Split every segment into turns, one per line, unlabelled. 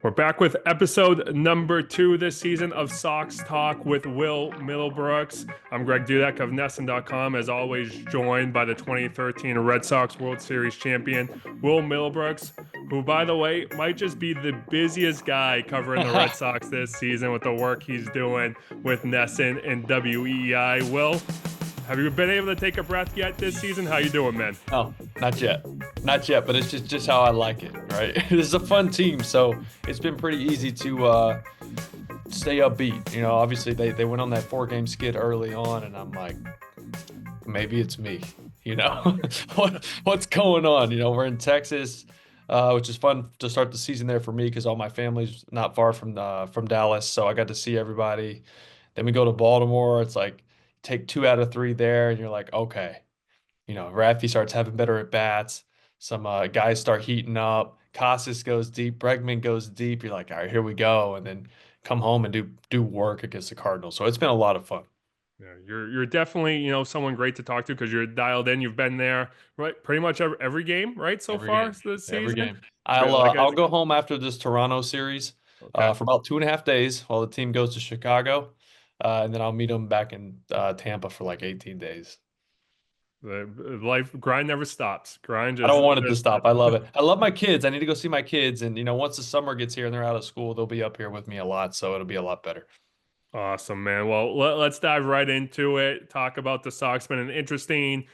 We're back with episode number 2 this season of Sox Talk with Will Middlebrooks. I'm Greg Dudek of NESN.com, as always joined by the 2013 Red Sox World Series champion, Will Middlebrooks, who, by the way, might just be the busiest guy covering the Red Sox this season with the work he's doing with NESN and WEEI. Will, have you been able to take a breath yet this season? How you doing, man?
No, not yet. Not yet, but it's just how I like it, right? This is a fun team, so it's been pretty easy to stay upbeat. You know, obviously they went on that 4-game skid early on, and I'm like, maybe it's me. You know, what's going on? You know, we're in Texas, which is fun to start the season there for me because all my family's not far from Dallas, so I got to see everybody. Then we go to Baltimore. It's like take 2 out of 3 there, and you're like, okay. You know, Rafi starts having better at bats. Some guys start heating up. Casas goes deep. Bregman goes deep. You're like, all right, here we go. And then come home and do work against the Cardinals. So it's been a lot of fun.
Yeah, you're definitely, someone great to talk to because you're dialed in. You've been there, right? Pretty much every game, right? So
Every
far
game.
this
Every
season.
game. I'll
Like
I'll go home after this Toronto series
okay.
for about 2.5 days while the team goes to Chicago. And then I'll meet them back in Tampa for like 18 days.
The life grind never stops. Grind
I
just
don't want it to stop. I love it. I love my kids. I need to go see my kids. And, you know, once the summer gets here and they're out of school, they'll be up here with me a lot. So it'll be a lot better.
awesome, man. Well, let's dive right into it. Talk about the Sox. Been an interesting,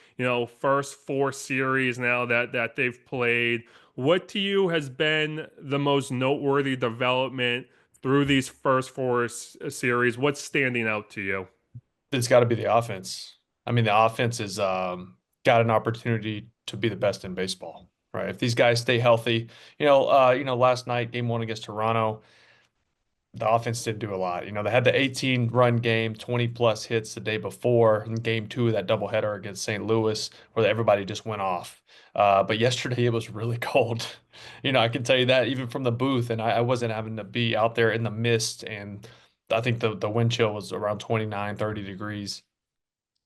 first 4 series now that they've played. What to you has been the most noteworthy development through these first series? What's standing out to you?
It's got to be the offense. I mean, the offense is got an opportunity to be the best in baseball, right? If these guys stay healthy, last night, game 1 against Toronto, the offense didn't do a lot. You know, they had the 18-run game, 20 plus hits the day before in game 2 of that doubleheader against St. Louis, where everybody just went off. But yesterday it was really cold. You know, I can tell you that even from the booth, and I wasn't having to be out there in the mist, and I think the wind chill was around 29, 30 degrees.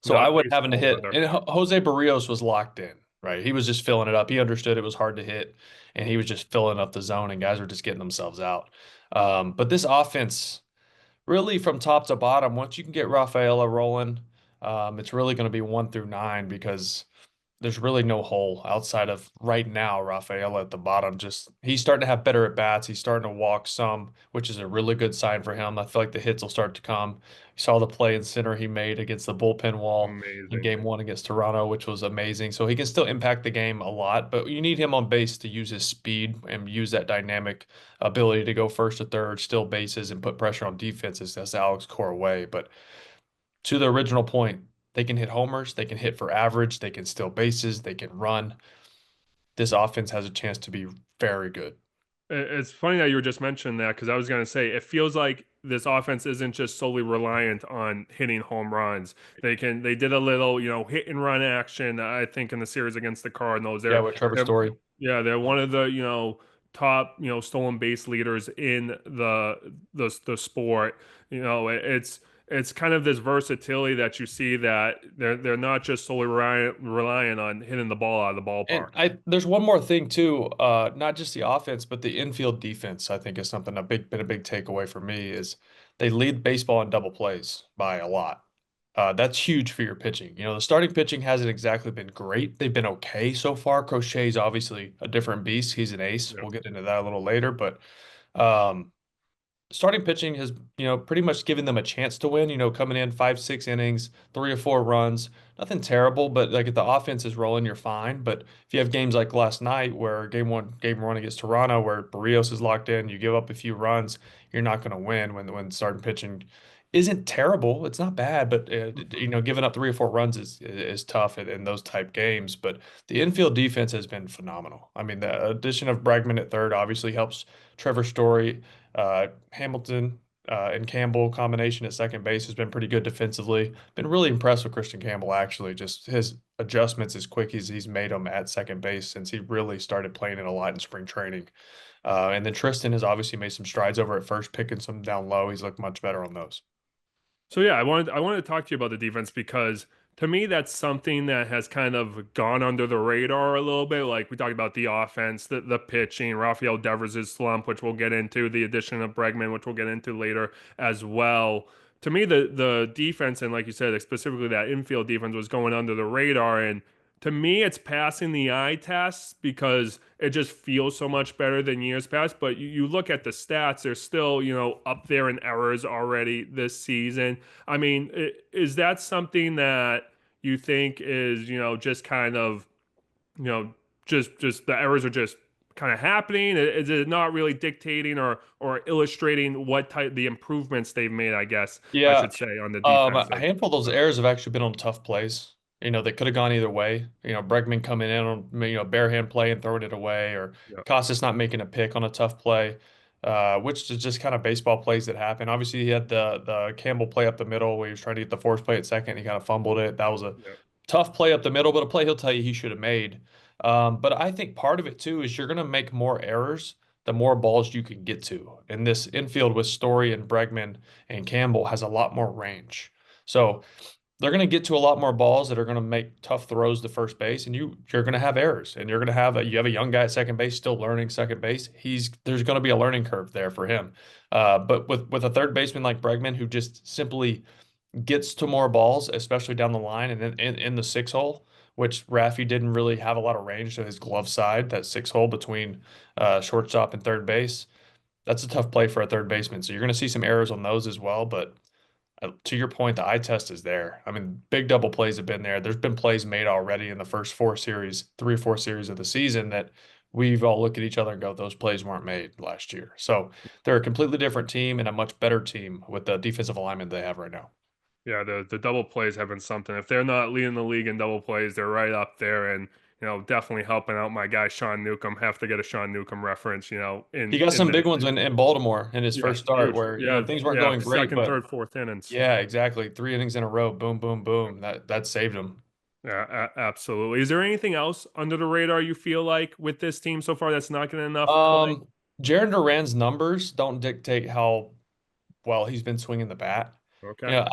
So I
Not
wasn't having to
baseball
hit,
weather.
and Jose Barrios was locked in, right? He was just filling it up. He understood it was hard to hit, and he was just filling up the zone, and guys were just getting themselves out. But this offense, really from top to bottom, once you can get Rafaela rolling, it's really going to be 1 through 9 because there's really no hole outside of right now, Rafael at the bottom. Just he's starting to have better at bats. He's starting to walk some, which is a really good sign for him. I feel like the hits will start to come. You saw the play in center he made against the bullpen wall in
Amazing.
game 1 against Toronto, which was amazing. So he can still impact the game a lot, but you need him on base to use his speed and use that dynamic ability to go first to third, steal bases, and put pressure on defenses. That's Alex Cora way. But to the original point, they can hit homers, they can hit for average, they can steal bases, they can run. This offense has a chance to be very good.
It's funny that you were just mentioning that because I was going to say it feels like this offense isn't just solely reliant on hitting home runs. They did a little, hit and run action, I think, in the series against the Cardinals.
Yeah, with Trevor
They're
Story.
yeah, they're one of the, top, stolen base leaders in the sport. It's kind of this versatility that you see that they're not just solely relying on hitting the ball out of the
And
ballpark.
there's one more thing too, not just the offense, but the infield defense, I think is something been a big takeaway for me is they lead baseball in double plays by a lot. That's huge for your pitching. You know, the starting pitching hasn't exactly been great. They've been okay so far. Crochet is obviously a different beast. He's an ace.
Yeah.
We'll get into that a little later, but um, starting pitching has, pretty much given them a chance to win, coming in 5, 6 innings, 3 or 4 runs, nothing terrible, but like if the offense is rolling, you're fine. But if you have games like last night where game one against Toronto, where Barrios is locked in, you give up a few runs, you're not going to win when starting pitching isn't terrible. It's not bad, but giving up 3 or 4 runs is tough in those type games. But the infield defense has been phenomenal. I mean, the addition of Bregman at third obviously helps Trevor Story. Hamilton and Campbell combination at second base has been pretty good defensively. Been really impressed with Kristian Campbell, actually. Just his adjustments as quick as he's made them at second base since he really started playing it a lot in spring training. And then Tristan has obviously made some strides over at first, picking some down low. He's looked much better on those.
So yeah, I wanted to talk to you about the defense because to me, that's something that has kind of gone under the radar a little bit. Like we talked about the offense, the pitching, Rafael Devers' slump, which we'll get into, the addition of Bregman, which we'll get into later as well. To me, the defense and like you said, specifically that infield defense was going under the radar. And to me, it's passing the eye test because it just feels so much better than years past. But you look at the stats, they're still, up there in errors already this season. I mean, is that something that you think is, just kind of, you know, just the errors are just kind of happening? Is it not really dictating or illustrating what type the improvements they've made, I guess I
Yeah.
should say, on the defensive
A handful of those
front?
errors have actually been on tough plays. They could have gone either way. Bregman coming in on bare hand play and throwing it away, or
Yeah,
Costas not making a pick on a tough play, which is just kind of baseball plays that happen. Obviously, he had the Campbell play up the middle where he was trying to get the force play at second. He kind of fumbled it. That was a
yeah,
tough play up the middle, but a play he'll tell you he should have made. But I think part of it too is you're going to make more errors the more balls you can get to. And this infield with Story and Bregman and Campbell has a lot more range. So they're going to get to a lot more balls that are going to make tough throws to first base, and you're going to have errors, and you're going to have you have a young guy at second base still learning second base. There's going to be a learning curve there for him. But with a third baseman like Bregman who just simply gets to more balls, especially down the line and in the six hole, which Raffy didn't really have a lot of range to his glove side, that six hole between shortstop and third base. That's a tough play for a third baseman. So you're going to see some errors on those as well. But to your point, the eye test is there. I mean, big double plays have been there. There's been plays made already in the first three or four series of the season that we've all looked at each other and go, those plays weren't made last year. So they're a completely different team and a much better team with the defensive alignment they have right now.
yeah. The double plays have been something. If they're not leading the league in double plays, they're right up there, and definitely helping out my guy Sean Newcomb. Have to get a Sean Newcomb reference,
He
in
got
in
some
the
big ones in Baltimore in his
yeah,
first start
huge.
where,
Yeah,
things weren't
yeah.
going great,
Second,
but
third, fourth innings.
yeah, exactly. 3 innings in a row. Boom, boom, boom. That saved him.
Yeah, absolutely. Is there anything else under the radar you feel like with this team so far that's not getting enough play?
Um, Jarren Duran's numbers don't dictate how well he's been swinging the bat.
Okay.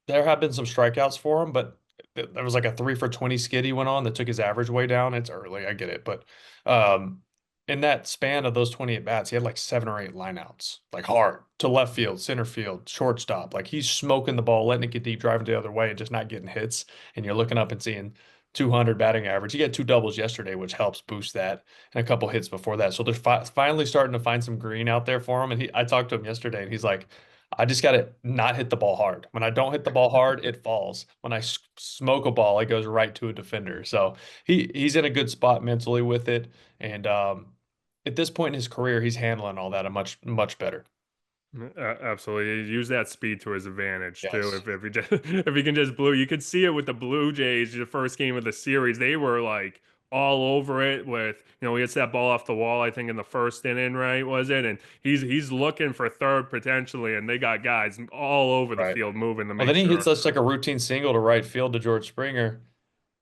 There have been some strikeouts for him, but there was like a 3 for 20 skid he went on that took his average way down. It's early, I get it, but um, in that span of those 20 at bats, he had like 7 or 8 lineouts, like hard to left field, center field, shortstop. Like he's smoking the ball, letting it get deep, driving the other way, and just not getting hits. And you're looking up and seeing 200 batting average. He got 2 doubles yesterday, which helps boost that, and a couple hits before that. So they're finally starting to find some green out there for him. And I talked to him yesterday, and he's like, I just got to not hit the ball hard. When I don't hit the ball hard, it falls. When I smoke a ball, it goes right to a defender. So he's in a good spot mentally with it. And at this point in his career, he's handling all that a much better.
Absolutely. Use that speed to his advantage too.
Yes.
If he just if he can just blue, you could see it with the Blue Jays, the first game of the series. They were like all over it with, he hits that ball off the wall, I think in the first inning, right? Was it? And he's looking for third potentially, and they got guys all over the
Right.
field moving to
Well,
make
then he hits
sure.
us like a routine single to right field to George Springer,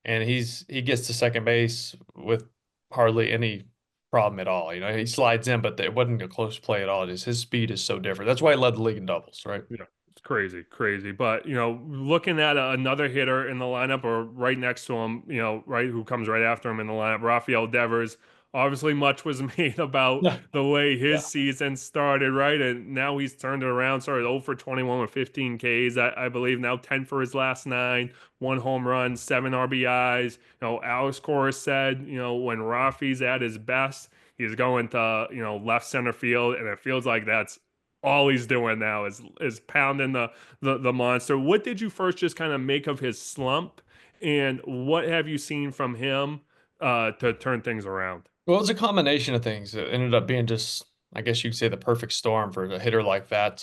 and he gets to second base with hardly any problem at all. He slides in, but it wasn't a close play at all. His speed is so different. That's why he led the league in doubles, right?
Yeah, it's crazy, crazy. But looking at another hitter in the lineup or right next to him, right who comes right after him in the lineup, Rafael Devers. Obviously, much was made about the way
Yeah.
his season started, right? And now he's turned it around. Started 0 for 21 with 15 Ks, I believe. Now 10 for his last nine, one home run, seven RBIs. Alex Cora said, when Rafi's at his best, he's going to left center field, and it feels like that's all he's doing now is pounding the monster. What did you first just kind of make of his slump, and what have you seen from him to turn things around?
Well, it was a combination of things. It ended up being just, I guess you'd say, the perfect storm for a hitter like that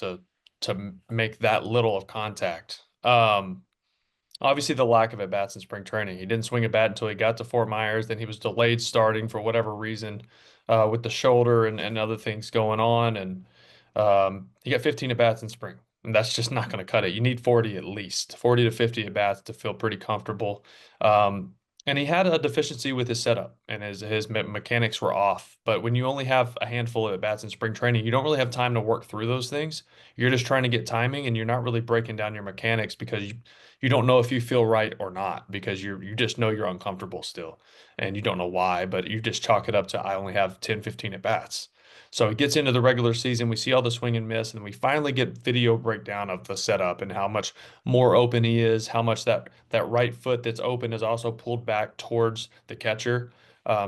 to make that little of contact. Obviously, the lack of at bats in spring training. He didn't swing a bat until he got to Fort Myers. Then he was delayed starting for whatever reason, with the shoulder and other things going on. And he got 15 at bats in spring. And that's just not going to cut it. You need 40 at least, 40 to 50 at bats to feel pretty comfortable. And he had a deficiency with his setup, and his mechanics were off. But when you only have a handful of at bats in spring training, you don't really have time to work through those things. You're just trying to get timing, and you're not really breaking down your mechanics because you don't know if you feel right or not because you just know you're uncomfortable still, and you don't know why, but you just chalk it up to I only have 10, 15 at bats. So it gets into the regular season. We see all the swing and miss, and we finally get video breakdown of the setup and how much more open he is, how much that right foot that's open is also pulled back towards the catcher.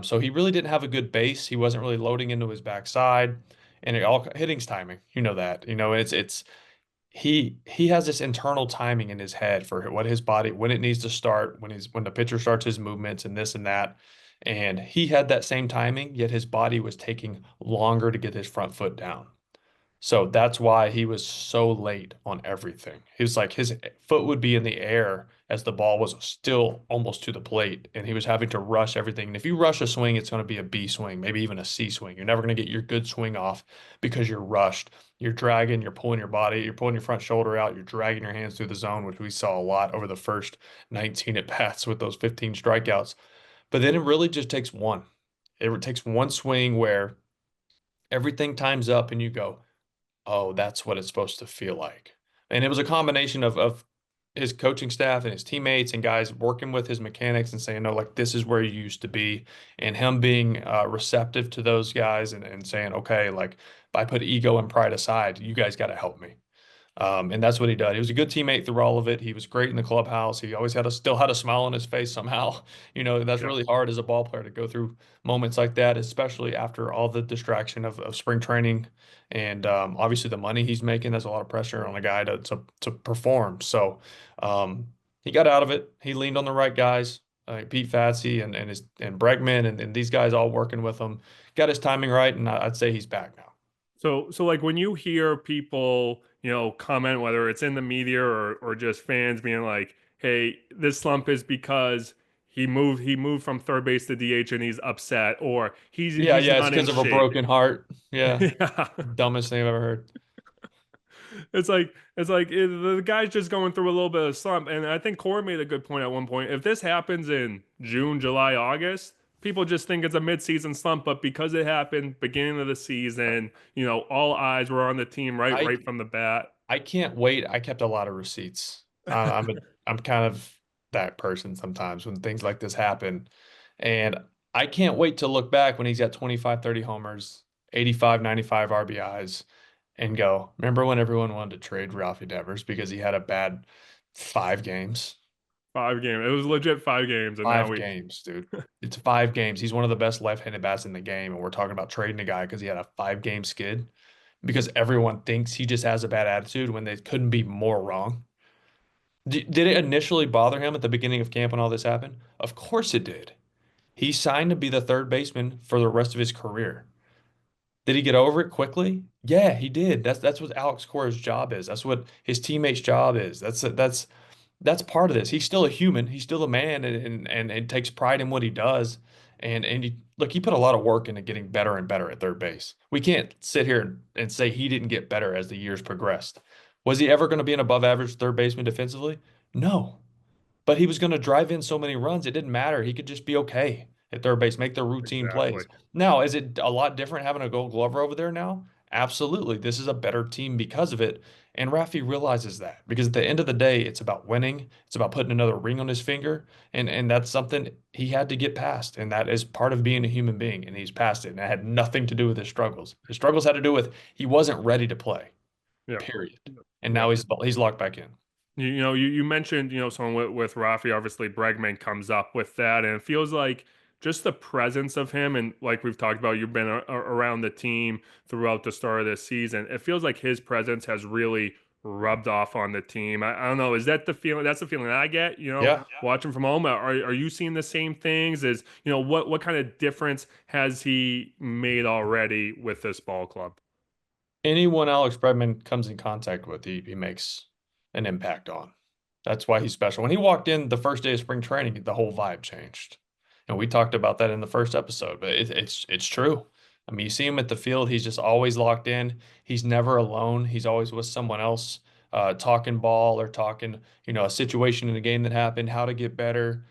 So he really didn't have a good base. He wasn't really loading into his backside, and it all hitting's timing. You know that. You know it's he has this internal timing in his head for what his body when it needs to start when the pitcher starts his movements and this and that. And he had that same timing, yet his body was taking longer to get his front foot down. So that's why he was so late on everything. He was like his foot would be in the air as the ball was still almost to the plate, and he was having to rush everything. And if you rush a swing, it's going to be a B swing, maybe even a C swing. You're never going to get your good swing off because you're rushed. You're dragging, you're pulling your body, you're pulling your front shoulder out, you're dragging your hands through the zone, which we saw a lot over the first 19 at bats with those 15 strikeouts. But then it really just takes one. It takes one swing where everything times up and you go, oh, that's what it's supposed to feel like. And it was a combination of his coaching staff and his teammates and guys working with his mechanics and saying, no, like this is where you used to be. And him being receptive to those guys and saying, okay, like if I put ego and pride aside, you guys got to help me. And that's what he did. He was a good teammate through all of it. He was great in the clubhouse. He always still had a smile on his face somehow. You know, that's
Yeah.
really hard as a ball player to go through moments like that, especially after all the distraction of spring training and obviously the money he's making. There's a lot of pressure on a guy to perform. So he got out of it. He leaned on the right guys, Pete Fatsy and Bregman and these guys all working with him. Got his timing right, and I'd say he's back now.
So like when you hear people, comment, whether it's in the media or just fans being like, "Hey, this slump is because he moved from third base to DH and he's upset, or he's
Yeah,
he's
yeah, it's
not in
because of a
shape."
broken heart. Yeah.
Yeah.
Dumbest thing I've ever heard.
The guy's just going through a little bit of slump, and I think Corey made a good point at one point. If this happens in June, July, August, people just think it's a midseason slump, but because it happened beginning of the season, all eyes were on the team
I
right from the bat.
I can't wait. I kept a lot of receipts. I'm kind of that person sometimes when things like this happen. And I can't wait to look back when he's got 25, 30 homers, 85, 95 RBIs and go, remember when everyone wanted to trade Rafael Devers because he had a bad 5 games?
5 games. It was legit 5 games, and now
Five
we.
games, dude. It's 5 games. He's one of the best left-handed bats in the game, and we're talking about trading a guy because he had a 5 game skid because everyone thinks he just has a bad attitude when they couldn't be more wrong. Did it initially bother him at the beginning of camp when all this happened? Of course it did. He signed to be the third baseman for the rest of his career. Did he get over it quickly? Yeah, he did. That's what Alex Cora's job is. That's what his teammate's job is. That's part of this. He's still a human. He's still a man, and takes pride in what he does. Look, he put a lot of work into getting better and better at third base. We can't sit here and say he didn't get better as the years progressed. Was he ever going to be an above average third baseman defensively? No. But he was going to drive in so many runs, it didn't matter. He could just be okay at third base, make the routine
Exactly.
plays. Now, is it a lot different having a Gold Glover over there now? Absolutely. This is a better team because of it. And Rafi realizes that because at the end of the day, it's about winning. It's about putting another ring on his finger. And that's something he had to get past. And that is part of being a human being. And he's past it. And that had nothing to do with his struggles. His struggles had to do with he wasn't ready to play,
Yeah.
period. And
Yeah.
now he's locked back in.
You mentioned, someone with Rafi, obviously Bregman comes up with that, and it feels like just the presence of him, and like we've talked about, you've been around the team throughout the start of this season. It feels like his presence has really rubbed off on the team. I don't know. Is that the feeling? That's the feeling I get,
Yeah.
watching from home. Are you seeing the same things? What kind of difference has he made already with this ball club?
Anyone Alex Bregman comes in contact with, he makes an impact on. That's why he's special. When he walked in the first day of spring training, the whole vibe changed. And we talked about that in the first episode, but it's true. I mean, you see him at the field, he's just always locked in. He's never alone. He's always with someone else, talking ball or talking, a situation in the game that happened, how to get better.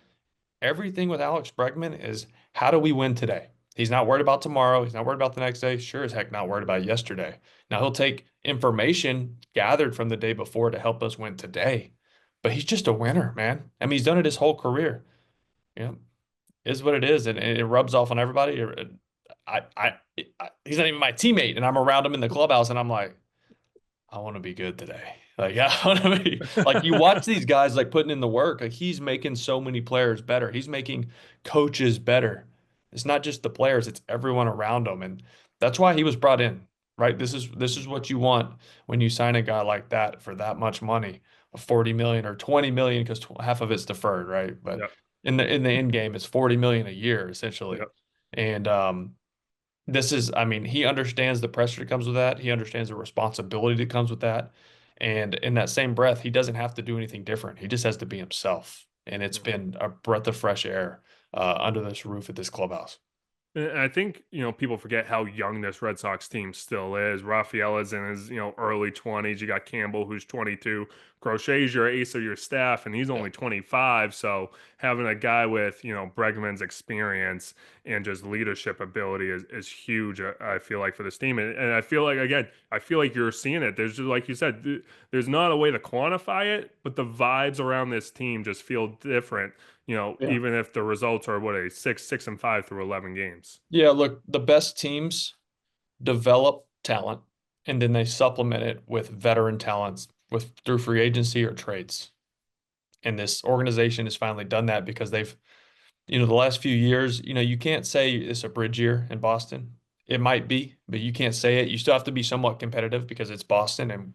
everything with Alex Bregman is how do we win today? He's not worried about tomorrow. He's not worried about the next day. Sure as heck not worried about yesterday. Now he'll take information gathered from the day before to help us win today. But he's just a winner, man. I mean, he's done it his whole career. You know, is what it is, and it rubs off on everybody. He's not even my teammate, and I'm around him in the clubhouse, and I'm like, I want to be good today. Like, yeah, I want to be like you watch these guys like putting in the work. Like he's making so many players better. He's making coaches better. It's not just the players, it's everyone around them. And that's why he was brought in, right? This is what you want when you sign a guy like that for that much money, 40 million or 20 million, because half of it's deferred, right? But
Yeah.
in the end game, it's 40 million a year essentially.
Yeah.
And this is, I mean, he understands the pressure that comes with that. He understands the responsibility that comes with that. And in that same breath, he doesn't have to do anything different. He just has to be himself. And it's been a breath of fresh air under this roof at this clubhouse.
And I think, people forget how young this Red Sox team still is. Rafael is in his, early 20s. You got Campbell, who's 22. Crochet's your ace of your staff, and he's
Yeah.
only 25. So having a guy with, Bregman's experience and just leadership ability is huge, I feel like, for this team. And I feel like, again, I feel like you're seeing it. There's just, like you said, there's not a way to quantify it, but the vibes around this team just feel different,
Yeah.
even if the results are what, a 6-6-5 through 11 games.
Yeah. Look, the best teams develop talent and then they supplement it with veteran talents with through free agency or trades. And this organization has finally done that because they've the last few years, you can't say it's a bridge year in Boston. It might be, but you can't say it. You still have to be somewhat competitive because it's Boston. And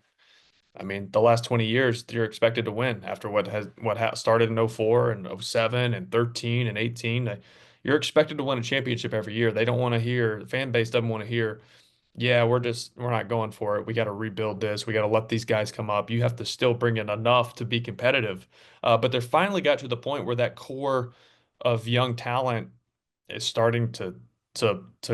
I mean, the last 20 years, you're expected to win after what started in '04 and '07 and 13 and 18. You're expected to win a championship every year. They don't want to hear, the fan base doesn't want to hear, yeah, we're not going for it. We got to rebuild this. We got to let these guys come up. You have to still bring in enough to be competitive. But they finally got to the point where that core of young talent is starting to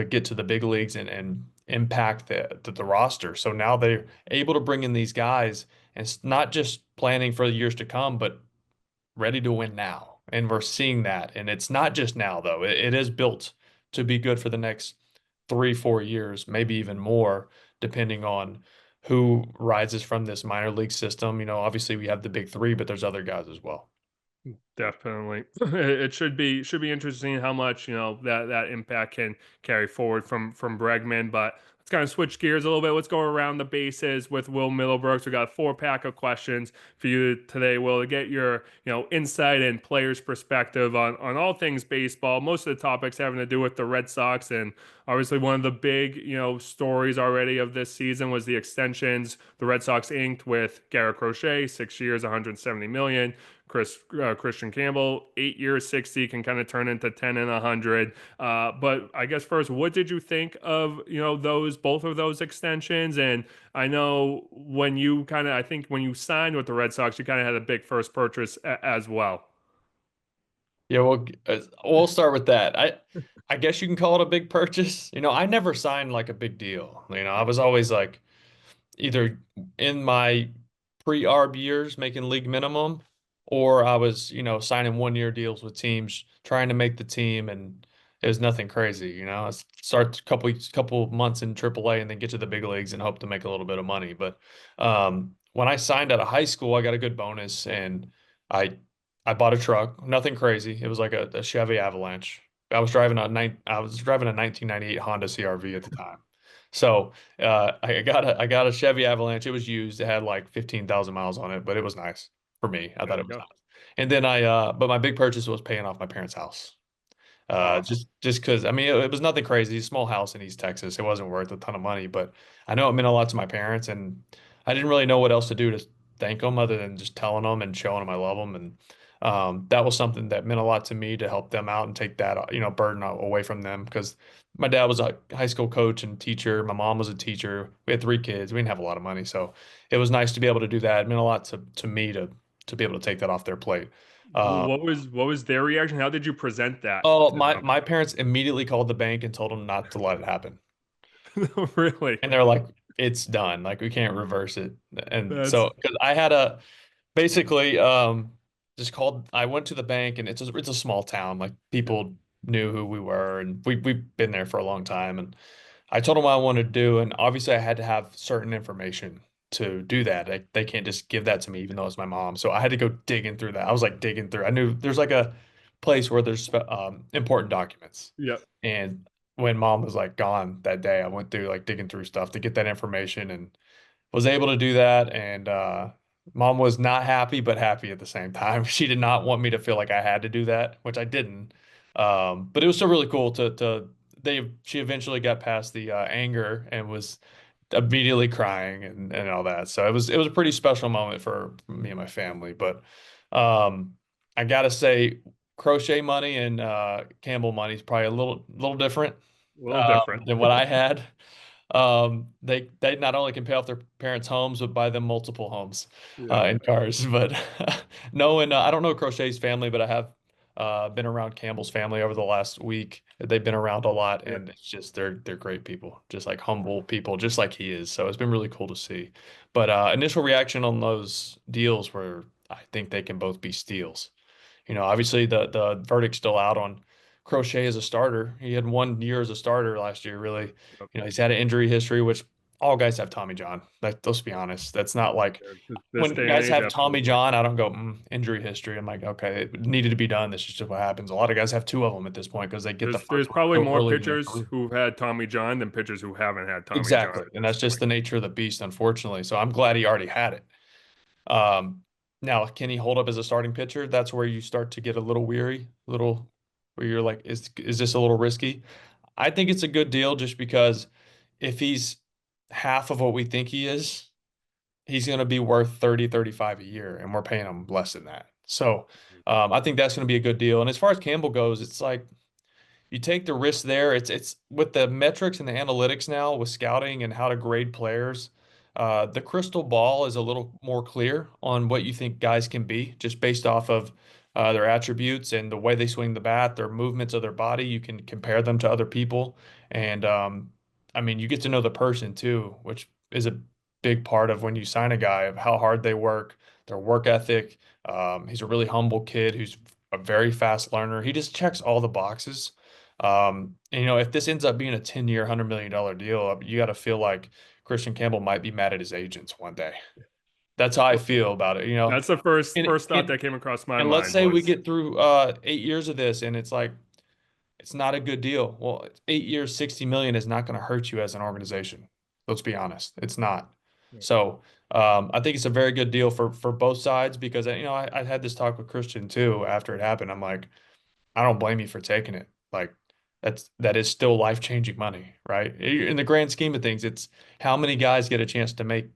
get to the big leagues and impact the roster. So now they're able to bring in these guys and it's not just planning for the years to come, but ready to win now. And we're seeing that. And it's not just now, though. It is built to be good for the next 3, 4 years, maybe even more, depending on who rises from this minor league system. Obviously we have the big three, but there's other guys as well.
Definitely, it should be interesting how much that impact can carry forward from Bregman. But let's kind of switch gears a little bit. Let's go around the bases with Will Middlebrooks. We got a 4-pack of questions for you today, Will, to get your insight and players' perspective on all things baseball. Most of the topics having to do with the Red Sox, and obviously one of the big stories already of this season was the extensions the Red Sox inked with Garrett Crochet, 6 years, 170 million. Kristian Campbell, 8 years, 60, can kind of turn into 10 and 100. But I guess first, what did you think of both of those extensions? And I know I think when you signed with the Red Sox, you kind of had a big first purchase as well.
Yeah, well, we'll start with that. I guess you can call it a big purchase. I never signed like a big deal. I was always like either in my pre-arb years making league minimum, or I was, signing 1-year deals with teams trying to make the team, and it was nothing crazy. I start a couple months in AAA and then get to the big leagues and hope to make a little bit of money. But when I signed out of high school, I got a good bonus and I I bought a truck, nothing crazy. It was like a Chevy Avalanche. I was driving a 1998 Honda CRV at the time. So I got a Chevy Avalanche. It was used. It had like 15,000 miles on it, but it was nice for me. I
There
thought
you
it was
go.
nice. And then but my big purchase was paying off my parents' house.
Awesome.
Just because I mean it was nothing crazy, small house in East Texas. It wasn't worth a ton of money, but I know it meant a lot to my parents, and I didn't really know what else to do to thank them other than just telling them and showing them I love them, and that was something that meant a lot to me to help them out and take that burden away from them because my dad was a high school coach and teacher, my mom was a teacher. We had 3 kids. We didn't have a lot of money, so it was nice to be able to do that. It meant a lot to me to be able to take that off their plate. Uh,
What was their reaction? How did you present that
Oh,
to
my parents immediately called the bank and told them not to let it happen.
them? Really?
And they're like, it's done. Like we can't reverse it. And
That's
so because I had basically just called. I went to the bank, and it's a small town. Like people knew who we were, and we've been there for a long time. And I told them what I wanted to do, and obviously I had to have certain information to do that. They can't just give that to me, even though it's my mom. So I had to go digging through that. I was like digging through. I knew there's like a place where there's important documents,
Yep.
and when mom was like gone that day, I went through like digging through stuff to get that information and was able to do that. And mom was not happy, but happy at the same time. She did not want me to feel like I had to do that, which I didn't. But it was still really cool to she eventually got past the anger and was immediately crying and all that. So it was a pretty special moment for me and my family. But I gotta say, Crochet money and Campbell money is probably a little different
A little different.
than what I had. They not only can pay off their parents' homes, but buy them multiple homes
Yep.
and cars. But knowing, I don't know Crochet's family, but I have been around Campbell's family over the last week. They've been around a lot,
Yep.
and it's just they're great people, just like humble people, just like he is. So it's been really cool to see. But initial reaction on those deals were, I think they can both be steals. Obviously the verdict's still out on Crochet as a starter. He had 1 year as a starter last year, really.
Yep.
He's had an injury history, which all guys have Tommy John. Let's be honest. That's not like
This
when
day and
guys
age,
have Tommy
absolutely.
John, I don't go, injury history. I'm like, okay, it needed to be done. This is just what happens. A lot of guys have two of them at this point because they get the
There's
first one
probably
so
more
early in their
pitchers
career.
who've had Tommy John than pitchers who haven't had Tommy John
Exactly.
at
And
this
that's just
point.
the nature of the beast, unfortunately. So I'm glad he already had it. Um, Now, can he hold up as a starting pitcher? That's where you start to get a little weary, little where you're like, is this a little risky? I think it's a good deal just because if he's half of what we think he is, he's going to be worth 30, 35 a year, and we're paying him less than that. So I think that's going to be a good deal. And as far as Campbell goes, it's like you take the risk there. It's with the metrics and the analytics now with scouting and how to grade players. The crystal ball is a little more clear on what you think guys can be just based off of their attributes and the way they swing the bat, their movements of their body. You can compare them to other people, and I mean, you get to know the person too, which is a big part of when you sign a guy of how hard they work, their work ethic. He's a really humble kid who's a very fast learner. He just checks all the boxes. And, if this ends up being a 10-year, $100 million deal, you got to feel like Kristian Campbell might be mad at his agents one day. That's how I feel about it,
That's the first
And
first thought
and
that came across my
and let's
mind
say we
was
get through 8 years of this, and it's like it's not a good deal. Well, 8 years, 60 million is not going to hurt you as an organization. Let's be honest, it's not. So I think it's a very good deal for both sides because I had this talk with Kristian too after it happened. I'm like, I don't blame you for taking it. Like that is still life-changing money, right? In the grand scheme of things, it's how many guys get a chance to make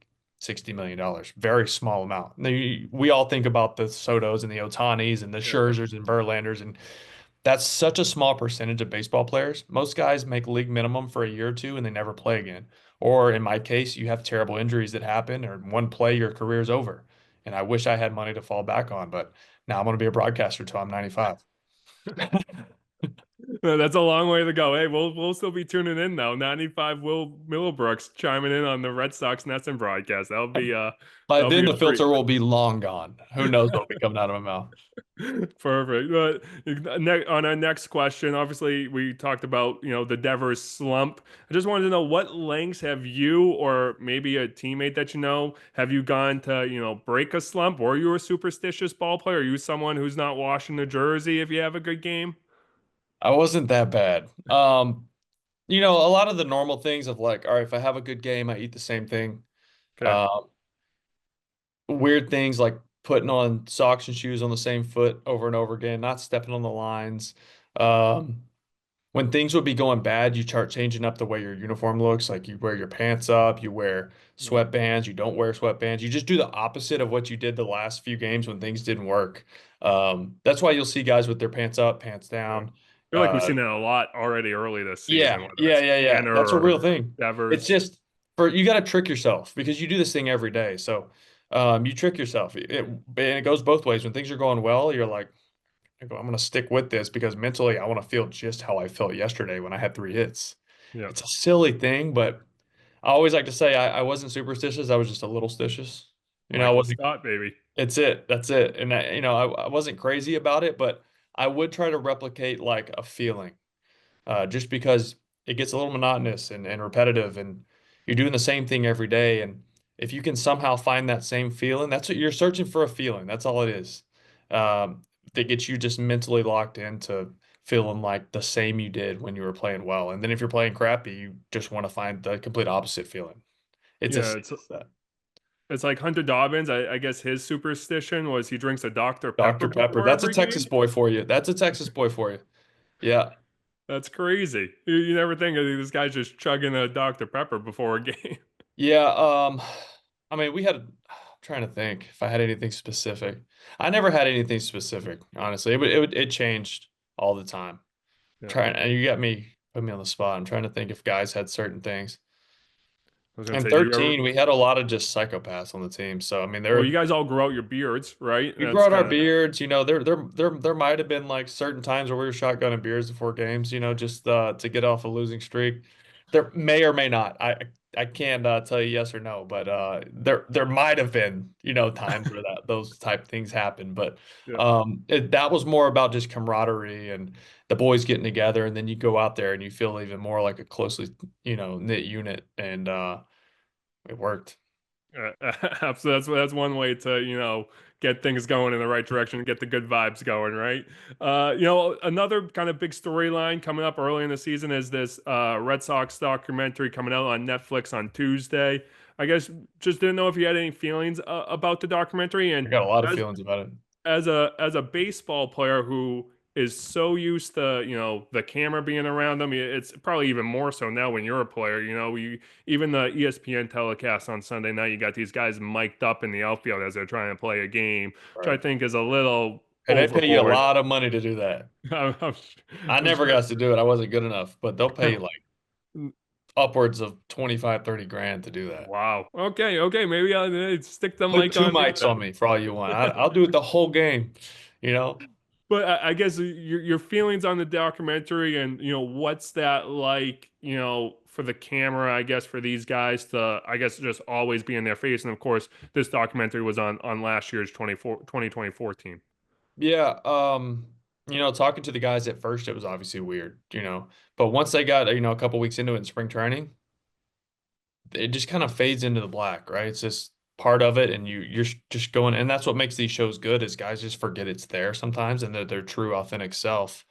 $60 million? Very small amount. Now, we all think about the Sotos and the Otanis and the
yeah.
Scherzers and Verlanders, and that's such a small percentage of baseball players. Most guys make league minimum for a year or two and they never play again. Or in my case, you have terrible injuries that happen, or one play, your career's over. And I wish I had money to fall back on, but now I'm going to be a broadcaster till I'm 95.
That's a long way to go. Hey, we'll still be tuning in though. 95 Will Middlebrooks chiming in on the Red Sox NESN broadcast.
By
That'll
then,
be a
the
treat.
filter will be long gone. Who knows what will be coming out of my mouth?
Perfect. On our next question, obviously we talked about, the Devers slump. I just wanted to know what lengths have you or maybe a teammate that have you gone to, break a slump? Or are you a superstitious ball player? Are you someone who's not washing the jersey if you have a good game?
I wasn't that bad. A lot of the normal things of like, all right, if I have a good game, I eat the same thing.
Okay.
Uh, Weird things like putting on socks and shoes on the same foot over and over again, not stepping on the lines. Um, when things would be going bad, you start changing up the way your uniform looks. Like you wear your pants up, you wear
Yeah.
sweatbands, you don't wear sweatbands. You just do the opposite of what you did the last few games when things didn't work. That's why you'll see guys with their pants up, pants
Yeah.
down.
I feel like we've
Uh,
seen that a lot already early this season,
yeah,
whether
yeah,
it's
yeah, yeah.
Tanner
That's a real
or
thing. It's
Devers.
just for you got to trick yourself because you do this thing every day. So you trick yourself. And it goes both ways. When things are going well, you're like, I'm going to stick with this because mentally I want to feel just how I felt yesterday when I had 3 hits.
Yeah.
It's a silly thing, but I always like to say I wasn't superstitious. I was just a little stitious. I
Michael
wasn't
Scott, baby.
It's it. That's it. And I wasn't crazy about it, but I would try to replicate like a feeling, just because it gets a little monotonous and repetitive, and you're doing the same thing every day. And if you can somehow find that same feeling, that's what you're searching for, a feeling. That's all it is. That gets you just mentally locked into feeling like the same you did when you were playing well. And then if you're playing crappy, you just want to find the complete opposite feeling. It's
Yeah,
as simple as that.
it's like Hunter Dobbins. I guess his superstition was he drinks a Dr. Pepper
Dr. Pepper.
before
That's a
every game.
Texas boy for you. That's a Texas boy for you. Yeah.
That's crazy. You never think of this guy's just chugging a Dr. Pepper before a game.
Yeah. I mean, I'm trying to think if I had anything specific. I never had anything specific, honestly. It changed all the time.
Yeah,
Trying, and you got me, put me on the spot. I'm trying to think if guys had certain things.
I was gonna
In
say, do you ever?
13, we had a lot of just psychopaths on the team. So I mean,
Well, you guys all grow out your beards, right?
we
That's
brought our
kind of
beards. There might have been like certain times where we were shotgunning beers before games. Just to get off a losing streak. There may or may not. I can't tell you yes or no, but there might have been times where those type things happen. But
yeah.
that was more about just camaraderie and the boys getting together, and then you go out there and you feel even more like a closely knit unit, and it worked.
So that's one way to get things going in the right direction and get the good vibes going, right? Another kind of big storyline coming up early in the season is this Red Sox documentary coming out on Netflix on Tuesday. I guess just didn't know if you had any feelings about the documentary,
I
and
got a lot of
as
feelings about it.
as a baseball player who is so used to the camera being around them, it's probably even more so now when you're a player. Even the ESPN telecast on Sunday night, you got these guys mic'd up in the outfield as they're trying to play a game, which I
Right.
think is a little
And they pay you a
overboard.
lot of money to do that.
I'm, I'm,
I
I'm
never
sure.
got to do it. I wasn't good enough, but they'll pay you like upwards of 25, 30 grand to do that.
Wow. Okay. Okay. Maybe I'll stick the
Put
mic
two
on me
mics
then.
on me for all you want. I'll do it the whole game, you know?
But I guess your feelings on the documentary, and what's that like, for the camera, I guess, for these guys to, I guess, just always be in their face. And of course, this documentary was on last year's 2024 team.
Yeah, talking to the guys at first, it was obviously weird, but once they got, a couple weeks into it in spring training, it just kind of fades into the black, right? It's just part of it, and just going, and that's what makes these shows good is guys just forget it's there sometimes, and they're their true authentic self.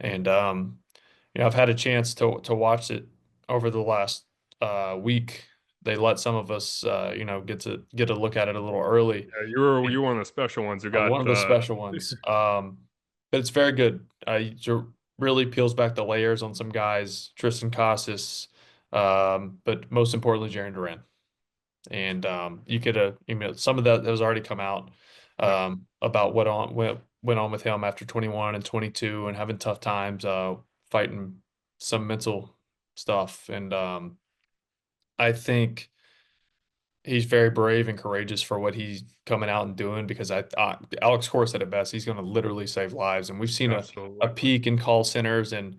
And I've had a chance to watch it over the last week. They let some of us, get a look at it a little early.
Yeah, you were one of the special ones who
One
got
of the special ones. But it's very good. It really peels back the layers on some guys, Tristan Casas, but most importantly, Jarren Duran. And you could, some of that has already come out
yeah.
about went on with him after 21 and 22 and having tough times, fighting some mental stuff. And I think he's very brave and courageous for what he's coming out and doing because Alex Cora said it best. He's going to literally save lives, and we've seen a
Absolutely.
peak in call centers and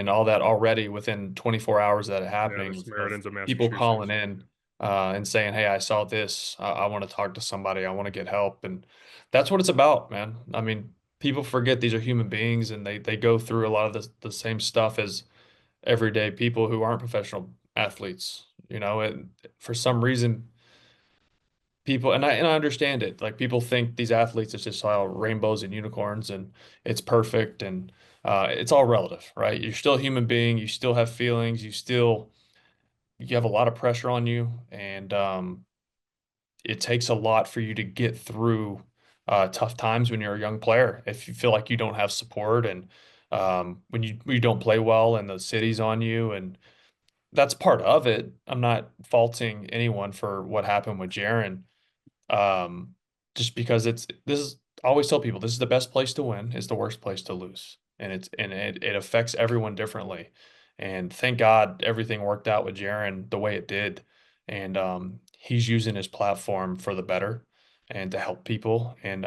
all that already within 24 hours of that
Yeah, the
happening of
Samaritans of
people calling
Massachusetts.
in and saying, "Hey, I saw this. I want to talk to somebody. I want to get help." And that's what it's about, man. I mean, people forget these are human beings and they go through a lot of the same stuff as everyday people who aren't professional athletes. And for some reason people and I understand it. Like people think these athletes it's just all rainbows and unicorns and it's perfect and it's all relative, right? You're still a human being, you still have feelings, you have a lot of pressure on you, and it takes a lot for you to get through tough times when you're a young player. If you feel like you don't have support and when you don't play well and the city's on you, and that's part of it. I'm not faulting anyone for what happened with Jarren, um, just because this is I always tell people this is the best place to win, is the worst place to lose. And it affects everyone differently. And thank God everything worked out with Jarren the way it did. And he's using his platform for the better and to help people and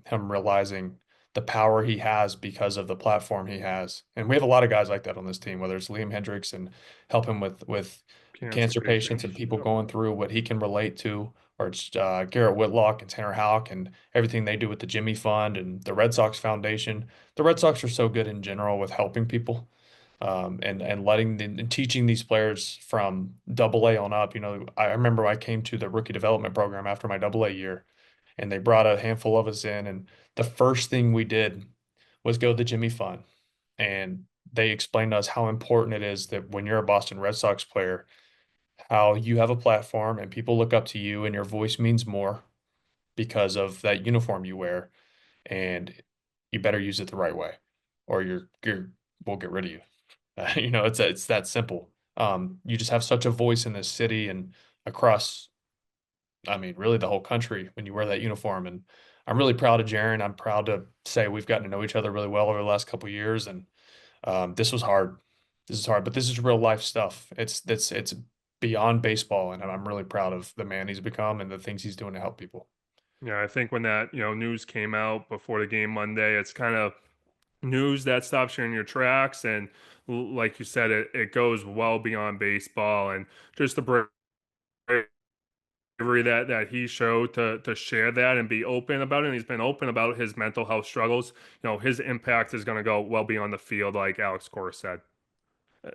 him realizing the power he has because of the platform he has. And we have a lot of guys like that on this team, whether it's Liam Hendricks and help him with
cancer
cancer patients
patients.
and people
Yep.
going through what he can relate to, or it's Garrett Whitlock and Tanner Houck and everything they do with the Jimmy Fund and the Red Sox Foundation. The Red Sox are so good in general with helping people, and letting and teaching these players from Double A on up. You know, I remember I came to the rookie development program after my Double A year, and they brought a handful of us in, and the first thing we did was go to the Jimmy Fund, and they explained to us how important it is that when you're a Boston Red Sox player, how you have a platform and people look up to you, and your voice means more because of that uniform you wear, and you better use it the right way, or you're we'll get rid of you. You know, it's that simple. You just have such a voice in this city and across, I mean, really the whole country when you wear that uniform. And I'm really proud of Jarren. I'm proud to say we've gotten to know each other really well over the last couple of years. And this was hard. This is hard, but this is real life stuff. It's beyond baseball, and I'm really proud of the man he's become and the things he's doing to help people.
Yeah, I think when that, news came out before the game Monday, it's kind of news that stops you in your tracks. And like you said, it goes well beyond baseball. And just the bravery that he showed to share that and be open about it. And he's been open about his mental health struggles. His impact is going to go well beyond the field, like Alex Cora said.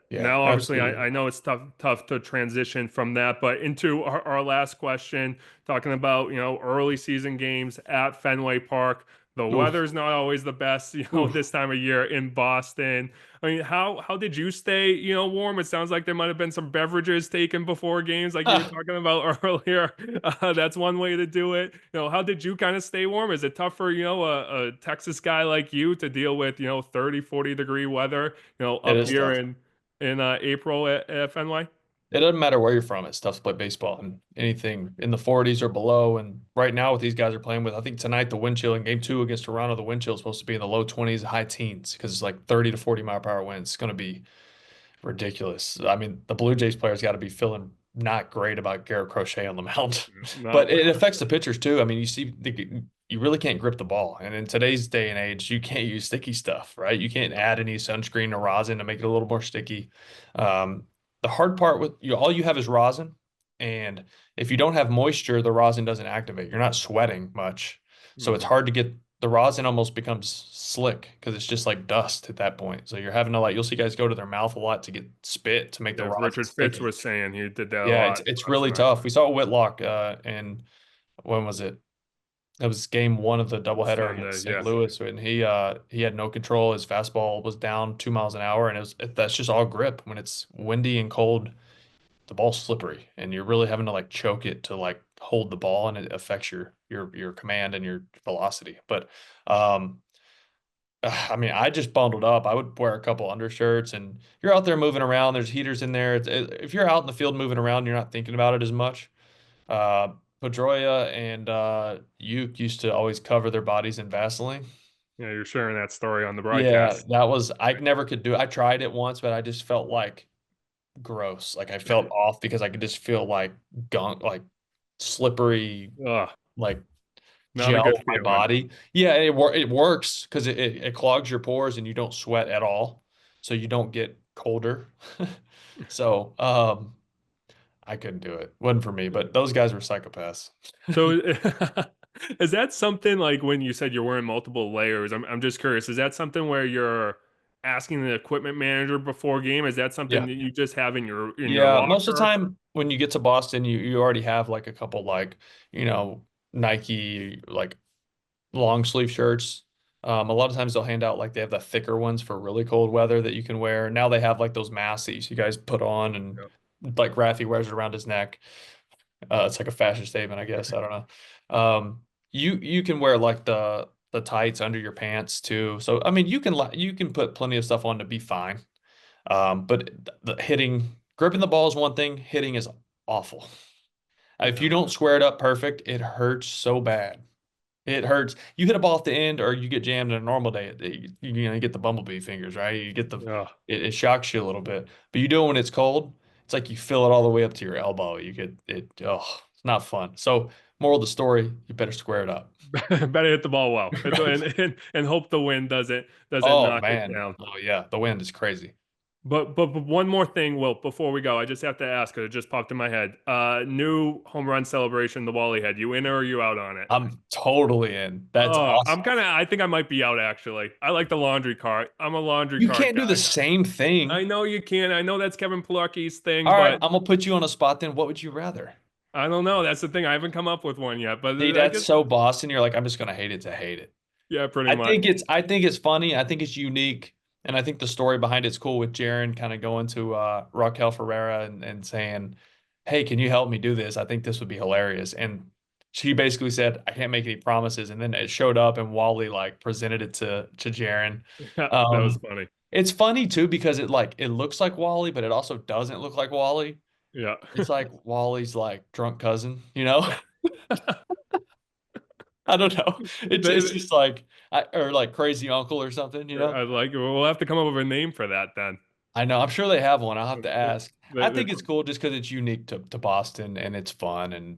Yeah,
Now, obviously,
absolutely.
I know it's tough to transition from that, but into our last question, talking about early season games at Fenway Park. The
Oof,
weather's not always the best,
oof.
this time of year in Boston. I mean, how did you stay, warm? It sounds like there might have been some beverages taken before games, like you were
Ah,
talking about earlier. That's one way to do it. How did you kind of stay warm? Is it tough for, a Texas guy like you to deal with, 30, 40-degree weather,
it
up
is
here
tough.
in April at Fenway?
It doesn't matter where you're from. It's tough to play baseball and anything in the 40s or below. And right now, what these guys are playing with, I think tonight the wind chill in game two against Toronto, the wind chill is supposed to be in the low 20s, high teens because it's like 30 to 40 mile per hour winds. It's going to be ridiculous. I mean, the Blue Jays players got to be feeling not great about Garrett Crochet on the mound, but
No.
it affects the pitchers too. I mean, you really can't grip the ball, and in today's day and age, you can't use sticky stuff, right? You can't add any sunscreen or rosin to make it a little more sticky. Um, the hard part with you, all you have is rosin, and if you don't have moisture, the rosin doesn't activate. You're not sweating much, so it's
Mhm.
hard to get the rosin almost becomes slick because it's just like dust at that point. So you're having to like you'll see guys go to their mouth a lot to get spit to make the
As
rosin
Richard Fitz
sticky.
was saying, he did that a
Yeah,
lot
it's
last
really
night.
tough. We saw Whitlock and when was it? It was game one of the doubleheader
Sunday,
against St.
yeah.
Louis, and he had no control. His fastball was down 2 miles an hour, and that's just all grip. When it's windy and cold, the ball's slippery, and you're really having to like choke it to like hold the ball, and it affects your command and your velocity. But um, I mean, I just bundled up. I would wear a couple undershirts, and you're out there moving around. There's heaters in there. If you're out in the field moving around, you're not thinking about it as much. Uh, Pedroia and Uke used to always cover their bodies in Vaseline.
Yeah, you're sharing that story on the
Yeah,
broadcast.
that was I never could do it. I tried it once, but I just felt like gross. Like I felt off because I could just feel like gunk, like slippery,
Ugh,
like
not a
gel
good
in my
feeling.
body. Yeah, it works because it clogs your pores and you don't sweat at all, so you don't get colder. So I couldn't do it. Wasn't for me. But those guys were psychopaths.
So is that something like when you said you're wearing multiple layers? I'm just curious. Is that something where you're asking the equipment manager before game? Is that something
Yeah.
that you just have in your
Yeah, most of the
locker?
time when you get to Boston, you already have like a couple like, Nike like long sleeve shirts. A lot of times they'll hand out like they have the thicker ones for really cold weather that you can wear. Now they have like those masks that you see guys put on and
Yep.
like Rafi wears it around his neck. It's like a fashion statement, I guess. I don't know. You can wear like the tights under your pants too. So I mean you can put plenty of stuff on to be fine. But the hitting, gripping the ball is one thing, hitting is awful. If you
Yeah.
don't square it up perfect, it hurts so bad. It hurts. You hit a ball off the end, or you get jammed in a normal day. You get the bumblebee fingers, right?
Yeah.
It shocks you a little bit. But you do it when it's cold. It's like you fill it all the way up to your elbow. You get it. Oh, it's not fun. So, moral of the story: you better square it up.
Better hit the ball well.
Right.
And hope the wind doesn't
Oh
knock it
man.
down.
Oh yeah. The wind is crazy.
But one more thing, Will, before we go, I just have to ask because it just popped in my head. New home run celebration, the Wally head. You in or are you out on it?
I'm totally in. That's
Oh,
awesome.
I think I might be out actually. I like the laundry cart. I'm a laundry
You
cart
can't do the
guy.
same thing.
I know you can. I know that's Kevin Plawke's thing,
All right,
but
I'm gonna put you on a spot then. What would you rather?
I don't know. That's the thing. I haven't come up with one yet, but
See,
I
that's
guess,
so Boston. You're like, I'm just gonna hate it to hate it.
yeah, pretty much.
I think it's funny. I think it's unique. And I think the story behind it's cool with Jarren kind of going to Raquel Ferreira and saying, "Hey, can you help me do this? I think this would be hilarious." And she basically said, "I can't make any promises." And then it showed up and Wally like presented it to Jarren.
Yeah, that was
Um,
funny.
it's funny too because it looks like Wally, but it also doesn't look like Wally.
Yeah.
It's like Wally's like drunk cousin, you know? I don't know. It's
They-
just like or like crazy uncle or something, you know?
I like it. We'll have to come up with a name for that then.
I know. I'm sure they have one. I'll have to
The-
ask. I think
the-
it's cool just because it's unique to Boston and it's fun. And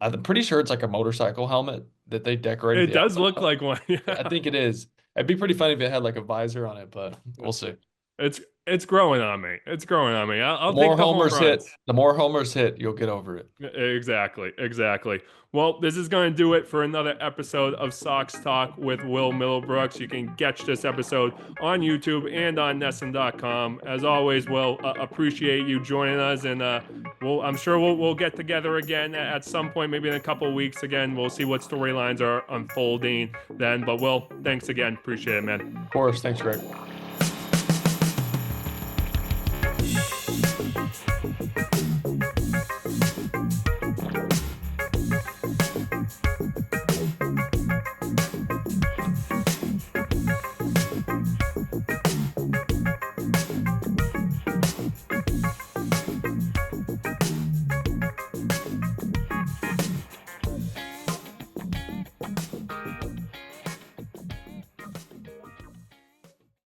I'm pretty sure it's like a motorcycle helmet that they decorated
it
the
does look
outside.
like one.
I
Yeah.
think it is. It'd be pretty funny if it had like a visor on it, but we'll see.
It's growing on me. It's growing on me. I'll take the home runs.
The more homers hit, you'll get over it.
Exactly, exactly. Well, this is going to do it for another episode of Sox Talk with Will Middlebrooks. You can catch this episode on YouTube and on NESN.com. As always, Will, appreciate you joining us, and I'm sure we'll get together again at some point, maybe in a couple of weeks. Again, we'll see what storylines are unfolding then. But Will, thanks again. Appreciate it, man.
Of course. Thanks, Greg.